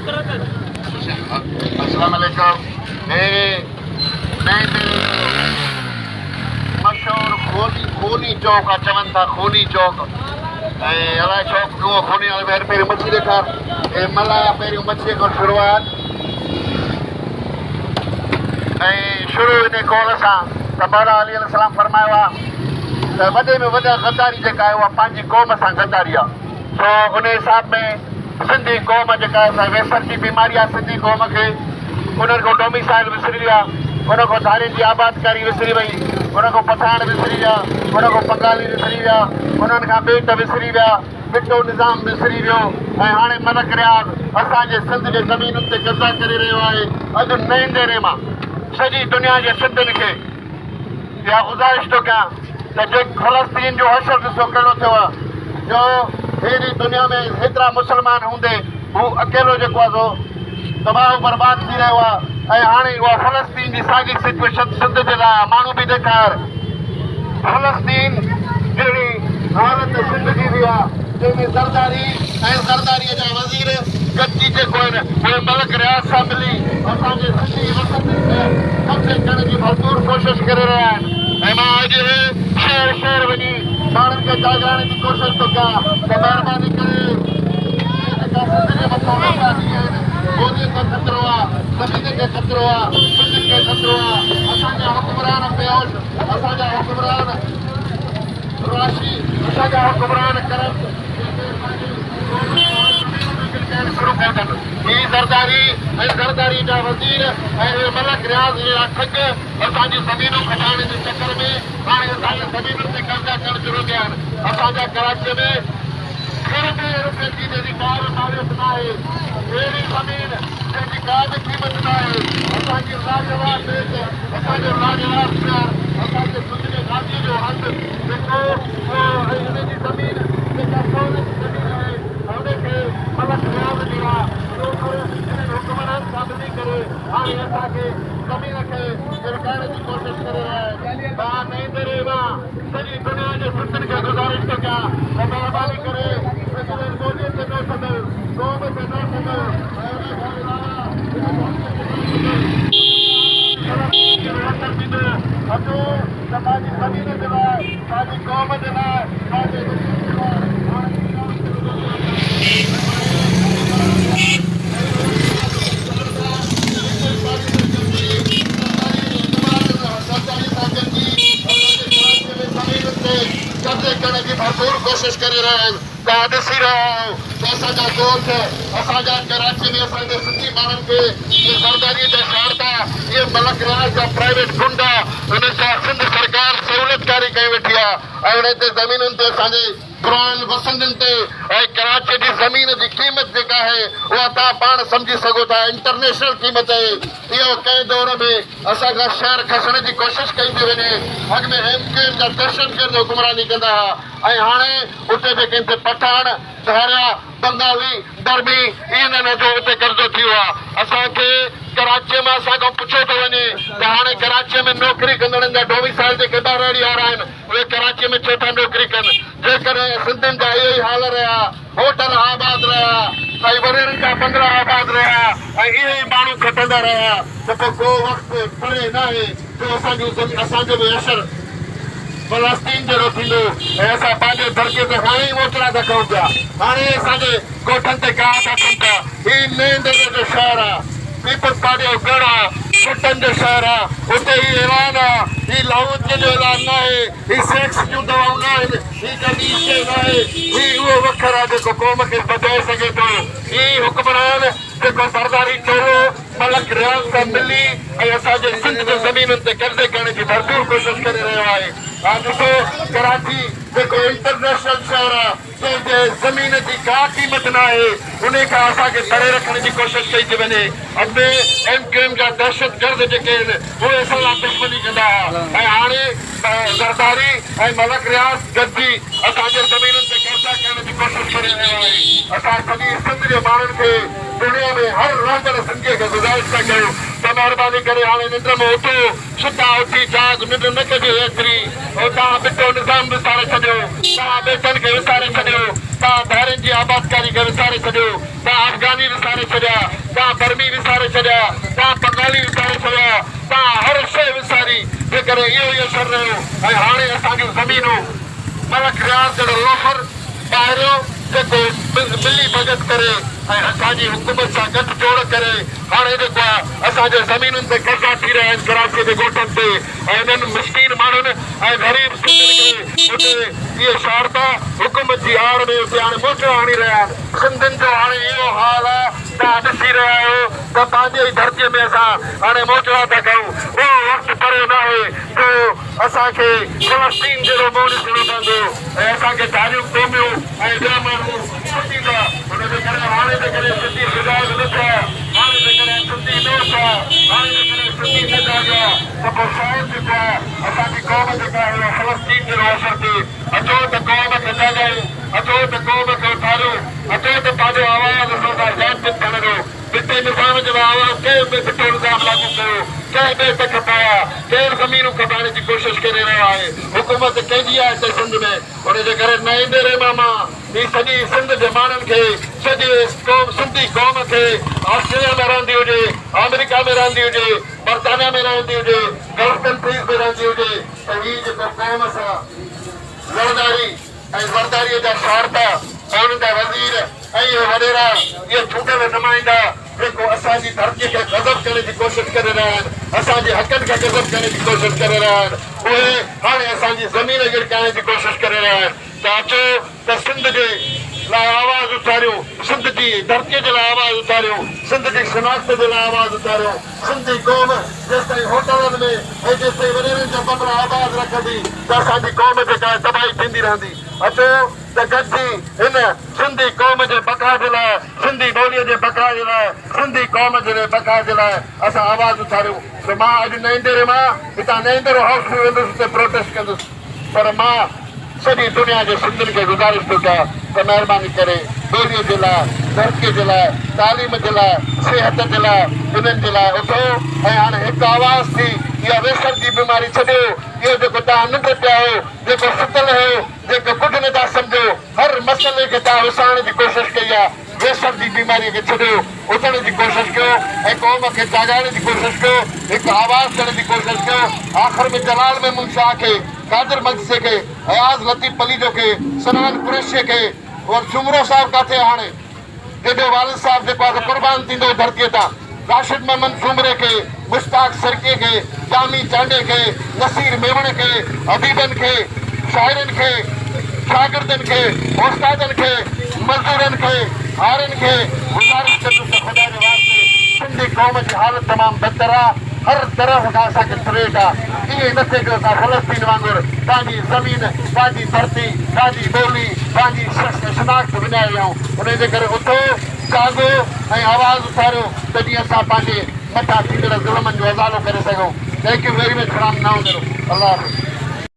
अस्सलाम वालेकुम। मशहूर खूनी चौक आहे, चवनि था खूनी चौक। ऐं अलाए चौक क्यों खूनी आहे, पहिरीं मच्छी ॾेखार। मला पहिरियों मच्छीअ खां शुरूआत ऐं शुरू इन कौल सां त मौला अली अलैहिस्सलाम फरमायो आहे त वॾे में वॾा गद्दारी जेका आहे उहा पंहिंजी क़ौम सां गद्दारी आहे। सो उन हिसाब में सिंधी क़ौम जेका आहे वेसर जी बीमारी आहे, सिंधी क़ौम खे उन्हनि खां डोमिसाइल विसरी विया, उन खां धारियुनि जी आबादकारी विसरी वई, उन खां पठाण विसरी विया, उन खां बंगाली विसरी विया, उन्हनि खां ॿेट विसरी विया, पिटो निज़ाम विसरी वियो। ऐं हाणे मलक रियाज़ असांजे सिंध जे ज़मीनुनि ते कब्ज़ा करे रहियो आहे। अॼु नए डेरे मां सॼी दुनिया जे सिंधियुनि खे इहा गुज़ारिश थो कयां त जे फ़लस्तीन जो हशर ॾिसो कहिड़ो थियो आहे, जो हेॾी दुनिया में हेतिरा मुस्लमान हूंदे हू अकेलो जेको आहे सो तबाह बर्बाद थी रहियो आहे। ऐं हाणे उहा फ़लस्तीन जी साॻी सिचुएशन सिंध जे लाइ माण्हू बि ॾेखार। फ़लस्तीन जहिड़ी हालत सिंध जी बि आहे, जंहिंमें ज़रदारी ऐं ज़रदारीअ जा वज़ीर गॾिजी जेको आहिनि उहे मलक रियाज़ सां मिली असांजे सिंधी वसतुनि खे कब्ज़े करण जी भरपूर कोशिशि करे रहिया आहिनि। ऐं मां अॼु शहर शहर वञी माण्हुनि खे जाॻाइण जी कोशिशि थो कयां त महिरबानी करे जेका सिंध जे मथां वेठा थी आहिनि, मोदीअ खे ख़तरो आहे, ज़मीन खे ख़तरो आहे, सिंध खे ख़तरो आहे। असांजा हुकुमरान बेहोश, असांजा हुकुमरान राशि, असांजा हुकुमरान करप्ट शुरू कया अथनि। ही ज़रदारी ऐं ज़रदारी जा वज़ीर ऐं मलक रियाज़ जा ठग असांजी ज़मीनूं खटाइण जे चकर में हाणे असांजे ज़मीनुनि ते कब्ज़ा करणु शुरू कया आहिनि। असांजा कराचीअ में ₹1 रुपए जी जंहिंजी का बि मालियत न आहे, अहिड़ी ज़मीन जंहिंजी का बि क़ीमत न आहे, असांजी लाजवाब देश, असांजो लाजवाब शहर, असांजे सिंध जे गांधी जो हंधु जेको हिन जी ज़मीन जेका सोने जी ज़मीन आहे हुनखे मलक रियाज़ ॾिना हिननि हुकुमरान सां मिली करे हाणे असांखे ज़मीन खे छिड़काइण जी कोशिशि करे रहिया आहिनि। मां नई दरे मां सॼी दुनिया जे सिंधियुनि खे गुज़ारिश थो कयां त महिरबानी करे प्रेसिडेंट मोदीअ खे न छॾो, क़ौम खे न छॾो, ऐं उन खां अलावा अचो त पंहिंजी ज़मीन जे लाइ, पंहिंजी क़ौम जे लाइ, पंहिंजे कब्ज़े करण जी भरपूर कोशिशि करे रहिया आहिनि। तव्हां ॾिसी रहिया आहियो त असांजा दोस्त, असांजा कराची में असांजे सिंधी माण्हुनि खे इहे ज़रदारीअ जा शारदा, इहे मलक रियाज़ जा प्राइवेट गुंडा, हुन सां सिंध सरकार सहूलियतकारी कई वेठी आहे। ऐं उन ते ज़मीनुनि ते असांजे पुरान वसंदनि ते ऐं कराची जी ज़मीन जी क़ीमत जेका आहे उहा तव्हां पाण सम्झी सघो था, इंटरनेशनल क़ीमत आहे। इहो कंहिं दौर में असांखां शहर खसण जी कोशिशि कई थी वञे। अॻ में MKM जा दहशतगर्द हुकुमरानी कंदा हुआ, ऐं हाणे उते जेके हिते पठान, धारिया, बंगाली, बर्मी इन्हनि जो उते कब्ज़ो थी वियो आहे। असांखे कराचीअ में असांखां पुछियो थो वञे त हाणे कराचीअ में नौकिरी कंदड़नि जा डोमिसाइल जेके ॿारहड़ी वारा आहिनि उहे कराचीअ में छो था नौकिरी कनि। जेकॾहिं सिंधियुनि जा इहे ई हाल रहिया, होटल आबाद रहिया, साईं वॾेरनि जा बंगला आबाद रहिया ऐं इहे ई माण्हू खटंदा रहिया त पोइ को वक़्तु परे न आहे जो असांजो बि असरु फ़लस्तीन जहिड़ो थींदो ऐं असां पंहिंजे धरतीअ ते हाणे ई मोटड़ा था कयूं पिया। हाणे असांजे ॻोठनि ते गाह था कनि था। हीउ नए दरे जो शहर आहे, पीपल्स पार्टी जो गढ़ आहे, कुटनि जो शहर आहे। उते ही ऐलान आहे, ही लाहौर जो ऐलान न आहे, ही सेक्स जूं दवाऊं न आहिनि, ही कॾहिं शइ न आहे, ही उहो वखर आहे जेको क़ौम खे बचाए सघे थो। ही हुकुमरान जेको सरदारी चोलो मलक रियाज़ सां मिली ऐं असांजे सिंध जे ज़मीनुनि ते कब्ज़े करण जी भरपूर कोशिशि करे रहियो आहे। हा ॾिसो, कराची जेको इंटरनेशनल शहर आहे, जंहिंजे ज़मीन जी का क़ीमत न आहे, उन खां असांखे तरे रखण जी कोशिशि कई थी वञे। अॻिते MKM जा दहशतगर्द जेके आहिनि उहे असां लाइ दुश्मनी कंदा हुआ, ऐं हाणे ज़रदारी ऐं मलक रियाज़ गॾिजी असांजे ज़मीनुनि ते कब्ज़ा करण जी कोशिशि करे रहियो आहे। असां सॼी सिंध जे माण्हुनि खे दुनिया में हर रहंदड़ सिंधीअ खे गुज़ारिश था कयूं त त महिरबानी करे हाणे निंड में उथो सुठा उथी जाग निंड न कजे एतिरी तव्हां ॿिटो निज़ाम विसारे छॾियो तव्हां ॿेटनि खे विसारे छॾियो तव्हां धारियुनि जी आबादकारी खे विसारे छॾियो तव्हां अफ़गानी विसारे छॾिया तव्हां बर्मी विसारे छॾिया तव्हां बंगाली विसारे छॾिया तव्हां हर शइ विसारी जेकॾहिं इहो ई असरु रहियो ऐं हाणे असांजूं ज़मीनूं मलक रियाज़ जहिड़ो लोफर ॿाहिरियों जेको मिली भगत करे ऐं असांजी हुकूमत सां गठजोड़ करे हाणे जेको आहे असांजे ज़मीनुनि ते कब्ज़ा थी रहिया आहिनि कराची जे ॻोठनि ते ऐं इन्हनि मिसकीन माण्हुनि ऐं ग़रीब सिंधियुनि खे उते इहे शारदा हुकूमत जी आड़ में उते हाणे मोटो आणे रहिया आहिनि सिंधियुनि जो हाणे इहो हाल आहे तव्हां ॾिसी रहिया आहियो त पंहिंजे ई धरतीअ में असां हाणे मोटड़ा था कयूं उहो वक़्तु परे न आहे जो असांखे फ़लस्तीन जहिड़ो मुंहुं ॾिसणो पवंदो ऐं असांखे ॾाढियूं क़ौमियूं ऐं ॿिया माण्हू छुटी था हुनजे करे हाणे जेकॾहिं सिंधी सुजाॻ न थिया हाणे जेकॾहिं सिंधी न थिया हाणे जेकॾहिं सिंधी न जाॻिया त पोइ शायदि जेको आहे असांजी क़ौम जेका आहे उहा फ़लस्तीन जहिड़ो असरु थिए अचो त क़ौम खे जाॻायूं अचो त क़ौम खे उथारियूं अचो त पंहिंजो आवाज़ असां सां जागृत थियण जो ॿिटे निज़ाम जो आवाज़ कंहिं बि ॿिटो निज़ाम लागू कयो कंहिं ॿिए तक पाया केरु ज़मीनूं कढाइण जी कोशिशि करे रहियो आहे हुकूमत कंहिंजी आहे हिते सिंध में हुनजे करे न ईंदे रे मामा ही सॼी सिंध जे माण्हुनि खे सॼी सिंधी क़ौम खे ऑस्ट्रेलिया में रहंदी हुजे अमेरिका में रहंदी हुजे बरतानिया में रहंदी हुजे गल्फ कंट्रीज़ में रहंदी हुजे त हीअ जेको क़ौम सां ज़रदारी ऐं ज़रदारीअ जा शारदा ऐं उन्हनि जा वज़ीर ऐं इहे वॾेरा इहे चूंडियल नुमाइंदा जेको असांजी धरतीअ खे गज़ब करण जी कोशिशि करे रहिया आहिनि असांजे हक़नि खे गज़ब करण जी कोशिशि करे रहिया आहिनि उहे हाणे असांजी ज़मीन गिड़काइण जी कोशिशि करे रहिया आहिनि त अचो त सिंध जे लाइ आवाज़ उथारियूं सिंध जी धरतीअ जे लाइ आवाज़ उथारियूं सिंध जी शिनाख़्त जे लाइ आवाज़ उथारियूं सिंधी क़ौम जेसिताईं होटलनि में ऐं जेसिताईं वॾेरनि जा बंगला आबाद रखंदी त असांजी क़ौम जेका आहे तबाही थींदी रहंदी अचो त गॾिजी हिन सिंधी क़ौम जे बका जे लाइ सिंधी ॿोलीअ जे बका जे लाइ सिंधी क़ौम जे बका जे लाइ असां आवाज़ उथारियूं त मां अॼु न ईंदे रे मां हितां न ईंदड़ हाउस में वेंदुसि हुते प्रोटेस्ट कंदुसि पर मां सॼी दुनिया जे सिंधियुनि खे गुज़ारिश थो कयां त महिरबानी करे ॿोलीअ जे लाइ धरतीअ जे लाइ तालीम जे लाइ सिहत जे लाइ इन्हनि जे लाइ उथो ऐं हाणे हिकु आवाज़ थी इहा वेसर जी बीमारी छॾियो इहो जेको तव्हां निंड पिया हो जेको सुतल हो जेको कुझु नथा सम्झो हर मसइले खे तव्हां विसारण जी कोशिशि कई आहे वेसर जी बीमारीअ खे छॾियो उथण जी कोशिशि कयो ऐं क़ौम खे जाॻाइण जी कोशिशि कयो हिकु आवाज़ करण जी कोशिशि कयो आख़िर में जलाल महमूद शाह खे कादिर मजसे खे अयाज़ लतीफ़ पलीजो खे सनान कुरैशी खे और शुमरो साहिबु किथे हाणे जंहिंजो वालिद साहिबु जेको आहे क़ुर्बान थींदो धरतीअ तां राशिद महमद शुमरे खे मुश्ताक सरकीअ खे जामी चांडे खे नसीर मेवण खे हबीबनि खे शाइरनि खे शागिर्दनि खे उस्तादनि खे मज़दूरनि खे हारनि खे गुज़ारिश कंदुसि त ख़ुदा जे वास्ते सिंधी क़ौम जी हालत तमामु बदतर आहे हर तरफ़ खां असांखे थ्रेट आहे ईअं न थिए जो असां फ़लस्तीन वांगुरु तव्हांजी ज़मीन तव्हांजी धरती तव्हांजी ॿोली तव्हांजी शिनाख़्त विञाए वियूं उनजे करे उथो जाॻो ऐं आवाज़ उथारियो तॾहिं असां पंहिंजे मथां थींदड़ ज़ुल्मनि जो अज़ालो करे सघूं thank you very much from now Allah हाफ़िज़